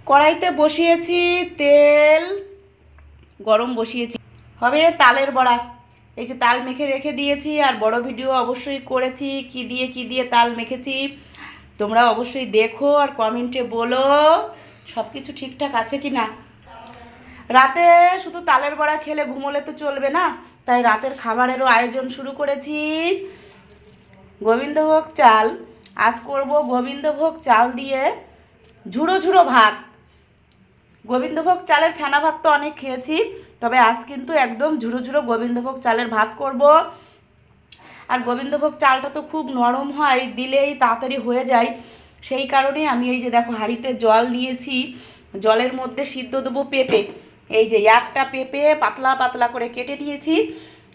কড়াইতে বসিয়েছি তেল, গরম বসিয়েছি, হবে তালের বড়া। এই যে তাল মেখে রেখে দিয়েছি, আর বড় ভিডিও অবশ্যই করেছি কি দিয়ে তাল মেখেছি। তোমরা অবশ্যই দেখো আর কমেন্টে বলো সব কিছু ঠিকঠাক আছে কি না। রাতে শুধু তালের বড়া খেলে ঘুমোলে তো চলবে না, তাই রাতের খাবারেরও আয়োজন শুরু করেছি। গোবিন্দভোগ চাল, আজ করব গোবিন্দভোগ চাল দিয়ে ঝুড়ো ঝুড়ো ভাত। গোবিন্দভোগ চালের ফেনা ভাত তো অনেক খেয়েছি, তবে আজ কিন্তু একদম ঝুড়ো ঝুড়ো গোবিন্দভোগ চালের ভাত করব। আর গোবিন্দভোগ চালটা তো খুব নরম হয়, দিলেই তাড়াতাড়ি হয়ে যায়। সেই কারণে আমি এই যে দেখো হাঁড়িতে জল নিয়েছি, জলের মধ্যে সিদ্ধ দেবো পেঁপে। এই যে একটা পেঁপে পাতলা পাতলা করে কেটে নিয়েছি,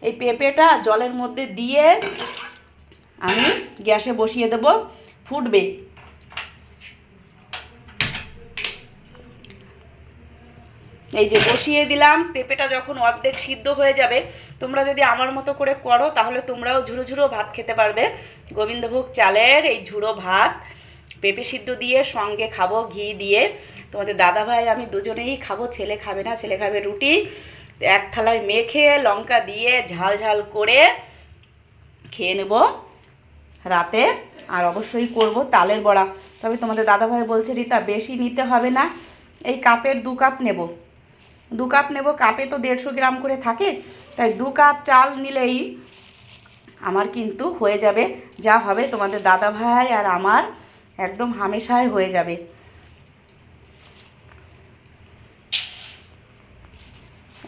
এই পেঁপেটা জলের মধ্যে দিয়ে আমি গ্যাসে বসিয়ে দেবো, ফুটবে। এই যে বসিয়ে দিলাম, পেঁপেটা যখন অর্ধেক সিদ্ধ হয়ে যাবে, তোমরা যদি আমার মতো করে করো তাহলে তোমরাও ঝুড়ো ঝুড়ো ভাত খেতে পারবে। গোবিন্দভোগ চালের এই ঝুড়ো ভাত পেঁপে সিদ্ধ দিয়ে সঙ্গে খাবো ঘি দিয়ে। তোমাদের দাদাভাই আমি দুজনেই খাবো, ছেলে খাবে না, ছেলে খাবে রুটি। এক থালায় মেখে লঙ্কা দিয়ে ঝাল ঝাল করে খেয়ে নেব রাতে। আর অবশ্যই করব তালের বড়া। তবে তোমাদের দাদাভাই বলছে রিতা বেশি নিতে হবে না, এই কাপের 2 কাপ নেব, 2 কাপ নেব, কাপে তো 150 গ্রাম করে থাকে, তাই 2 কাপ চাল নিলেই আমার কিন্তু হয়ে যাবে। যা হবে তোমাদের দাদাভাই আর আমার একদম হামেশাই হয়ে যাবে।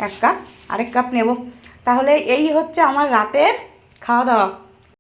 এক কাপ, আরেক কাপ নেব। তাহলে এই হচ্ছে আমার রাতের খাওয়া দাওয়া।